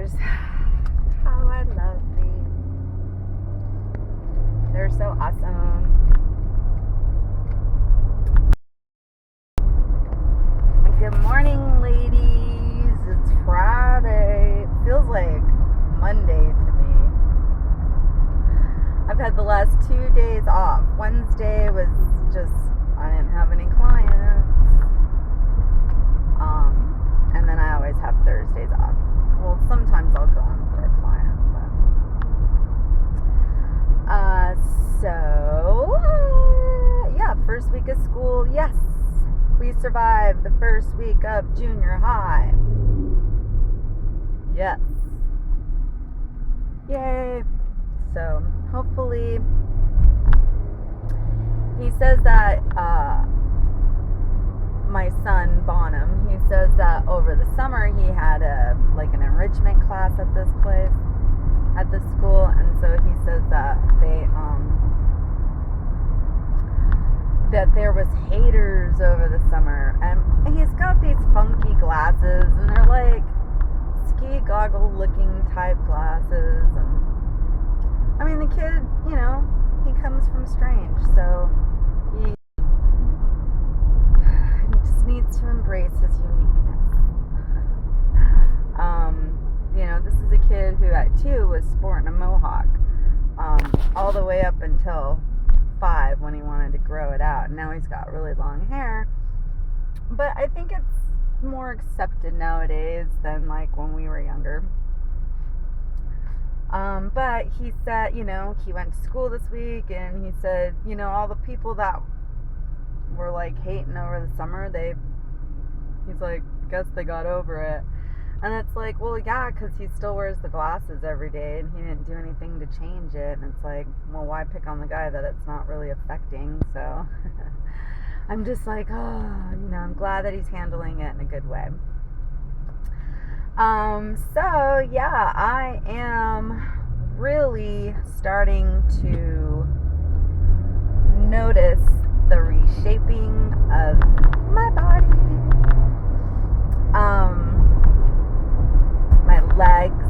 sisters, how I love thee. They're so awesome. Good morning, ladies. It's Friday. It feels like Monday to me. I've had the last 2 days off. Wednesday was just, I didn't have any clients. And then I always have Thursdays off. Well, sometimes I'll go in for a client, but yeah, first week of school. Yes, we survived the first week of junior high. Yes. Yay. So hopefully, he says that my son Bonham, he says that over the summer he had an enrichment class at this place, at this school, and so he says that that there was haters over the summer, and he's got these funky glasses, and they're like ski goggle looking type glasses, and I mean the kid, he comes from Strange, so he needs to embrace his uniqueness. This is a kid who at 2 was sporting a mohawk all the way up until 5 when he wanted to grow it out. Now he's got really long hair, but I think it's more accepted nowadays than like when we were younger. But he said, he went to school this week, and he said, all the people that were like hating over the summer, he's like, I guess they got over it. And it's like, well, yeah, because he still wears the glasses every day, and he didn't do anything to change it. And it's like, well, why pick on the guy that it's not really affecting? So I'm just like, I'm glad that he's handling it in a good way. So yeah, I am really starting to notice the reshaping of my body, my legs,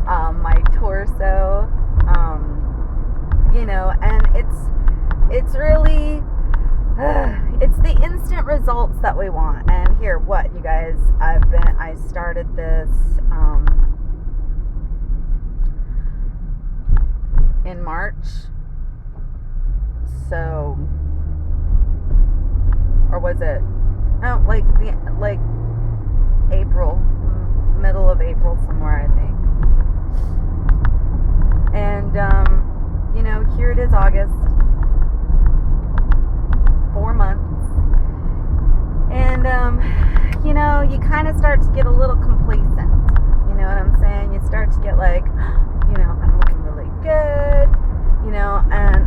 my torso, and it's really it's the instant results that we want. And here, what you guys, I started this in March. So, or was it? No, like April, middle of April somewhere, I think. And here it is, August. 4 months, and you kind of start to get a little complacent. You know what I'm saying? You start to get like, I'm looking really good. And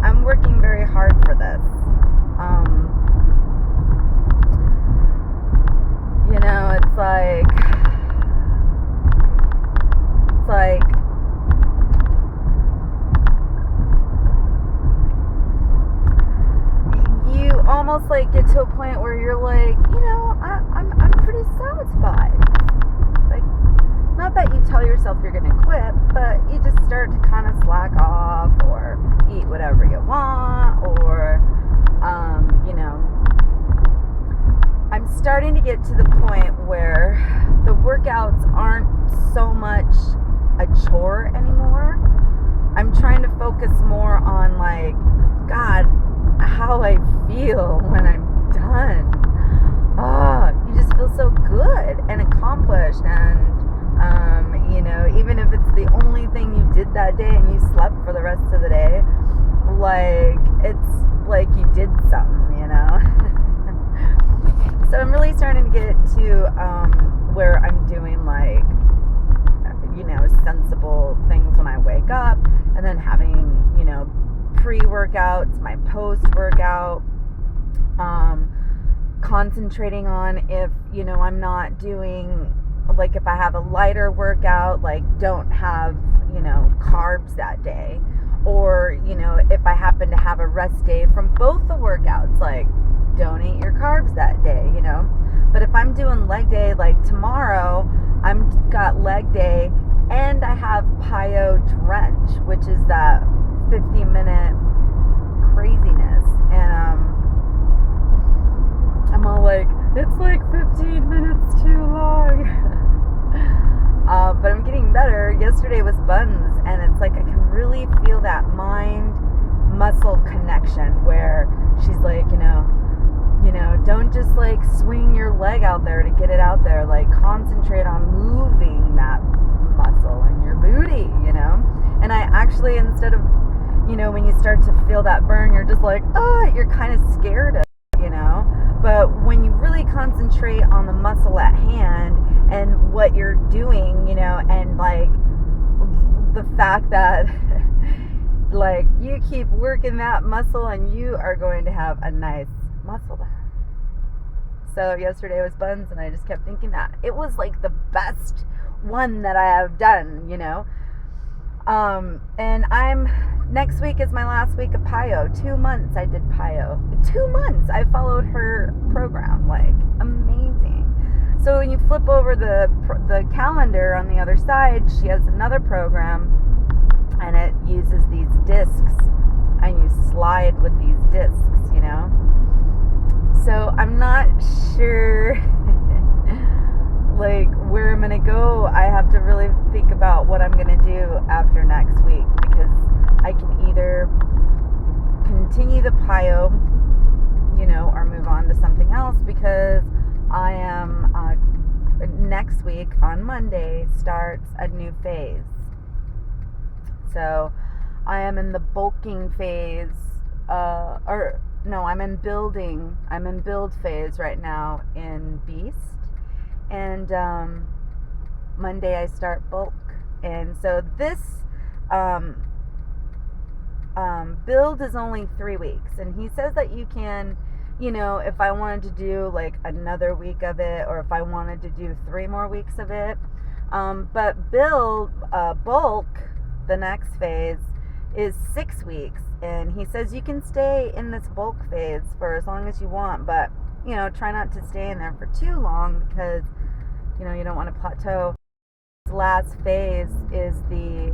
I'm working very hard for this. It's like you almost like get to a point where you're like, I'm pretty satisfied. Like, not that you tell yourself you're gonna quit, but you just start to kind of slack off, or eat whatever you want, or I'm starting to get to the point where the workouts aren't so much a chore anymore. I'm trying to focus more on like, God, how I feel when I'm done. You just feel so good and accomplished, and even if it's the only thing you did that day and you slept for the rest of the day, like, it's like you did something, So I'm really starting to get to where I'm doing like, sensible things when I wake up, and then having, pre-workouts, my post-workout, concentrating on if, I'm not doing, like, if I have a lighter workout, like, don't have, carbs that day, or, if I happen to have a rest day from both the workouts, like, don't eat your carbs that day, But if I'm doing leg day, like tomorrow, which is that 50-minute craziness. And I'm all like, it's like 15 minutes too long. But I'm getting better. Yesterday was buns, and it's like I can really feel that mind muscle connection where she's like, don't just like swing your leg out there to get it out there. Like, concentrate on moving that muscle in your booty, And I actually, instead of, when you start to feel that burn, you're just like, you're kind of scared of it, But when you really concentrate on the muscle at hand and what you're doing, and like the fact that like you keep working that muscle and you are going to have a nice muscle there. So yesterday was buns, and I just kept thinking that it was like the best one that I have done, and next week is my last week of PiYo. 2 months I did PiYo. 2 months I followed her program. Like, amazing. So when you flip over the calendar on the other side, she has another program, and it uses these discs, and you slide with these discs, So I'm not sure like where I'm gonna go. I have to really think about what I'm gonna do after next week, because I can either continue the PiYo, or move on to something else, because I am next week on Monday starts a new phase. So I am in the bulking phase, I'm in building. I'm in build phase right now in Beast, and Monday I start bulk. And so this build is only 3 weeks, and he says that you can, if I wanted to do like another week of it, or if I wanted to do 3 more weeks of it, but bulk, the next phase, is 6 weeks, and he says you can stay in this bulk phase for as long as you want, but try not to stay in there for too long, because you don't want to plateau. This last phase is the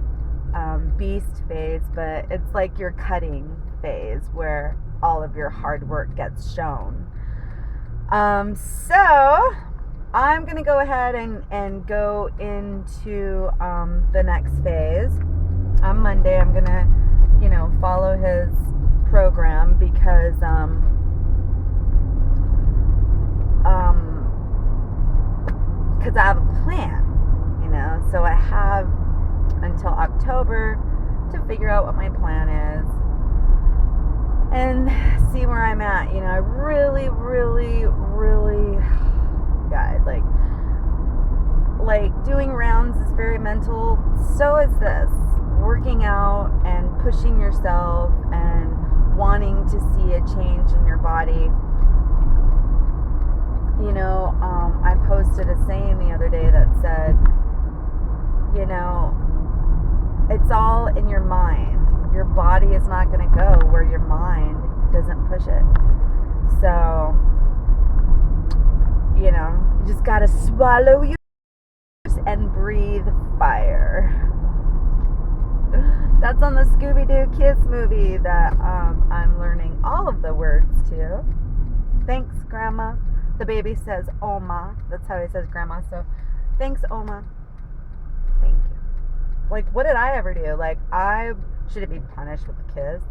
beast phase, but it's like your cutting phase where all of your hard work gets shown. So I'm gonna go ahead and go into the next phase. On Monday, I'm gonna, follow his program, because I have a plan, so I have until October to figure out what my plan is and see where I'm at. I really, really, really, guys, like doing rounds is very mental. So is this. Working out and pushing yourself and wanting to see a change in your body. I posted a saying the other day that said, it's all in your mind. Your body is not going to go where your mind doesn't push it. So, you just got to swallow your and breathe fire. That's on the Scooby-Doo Kiss movie that I'm learning all of the words to. Thanks, Grandma. The baby says Oma. That's how he says Grandma. So, thanks, Oma. Thank you. Like, what did I ever do? Like, should it be punished with a kiss?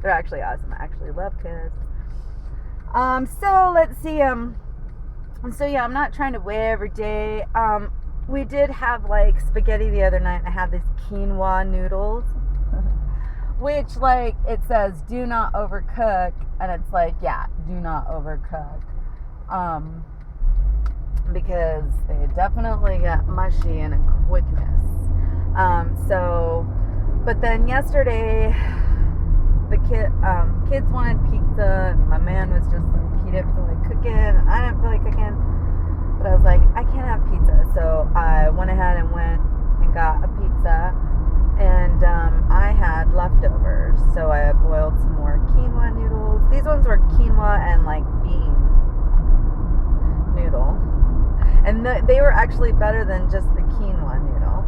They're actually awesome. I actually love kids. So let's see. So yeah, I'm not trying to weigh every day. We did have like spaghetti the other night, and I had these quinoa noodles, which like it says do not overcook, and it's like, yeah, do not overcook, because they definitely get mushy in a quickness. But then yesterday the kids wanted pizza, and my man was just like, he didn't feel like cooking, and I didn't feel like cooking. But I was like, I can't have pizza. So I went ahead and got a pizza. And I had leftovers. So I boiled some more quinoa noodles. These ones were quinoa and like bean noodle. And they were actually better than just the quinoa noodle.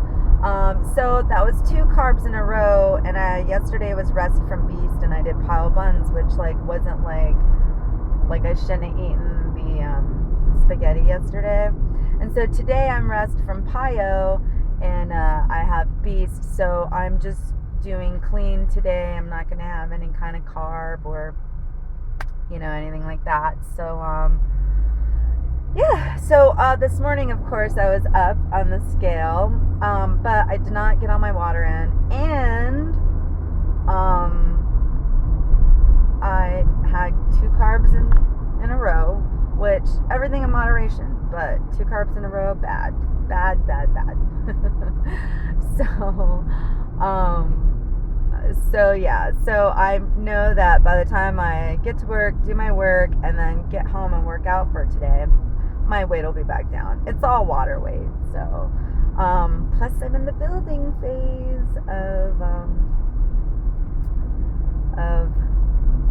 So that was 2 carbs in a row, and yesterday was rest from Beast, and I did PiYo buns, which like wasn't like I shouldn't have eaten the spaghetti yesterday. And so today I'm rest from PiYo, and I have Beast, so I'm just doing clean today. I'm not gonna have any kind of carb or anything like that. So yeah, so this morning, of course, I was up on the scale, but I did not get all my water in, and I had 2 carbs in a row, which everything in moderation, but 2 carbs in a row, bad. So yeah, so I know that by the time I get to work, do my work, and then get home and work out for today, my weight will be back down. It's all water weight. So plus I'm in the building phase of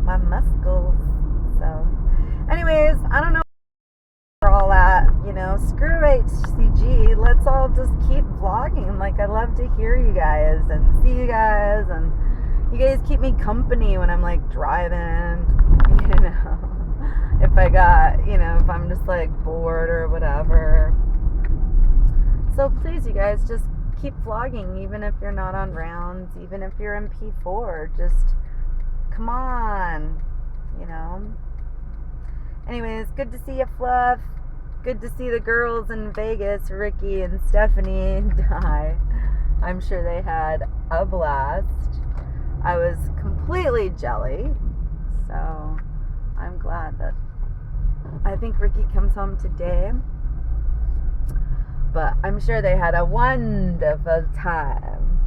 my muscles. So anyways, I don't know where all that, screw HCG. Let's all just keep vlogging. Like, I love to hear you guys and see you guys, and you guys keep me company when I'm like driving, if I got, if I'm just like bored or whatever. So please, you guys, just keep vlogging, even if you're not on rounds, even if you're in P4, just come on, Anyways, good to see you, Fluff. Good to see the girls in Vegas, Ricky and Stephanie and Di. I'm sure they had a blast. I was completely jelly, so I'm glad that I think Ricky comes home today. But I'm sure they had a wonderful time.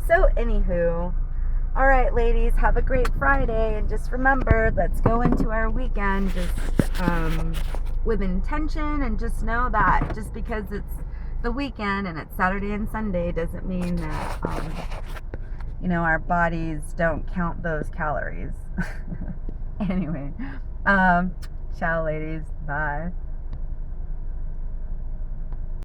So anywho, all right, ladies, have a great Friday, and just remember, let's go into our weekend just with intention, and just know that just because it's the weekend and it's Saturday and Sunday doesn't mean that our bodies don't count those calories. Anyway, ciao, ladies. Bye.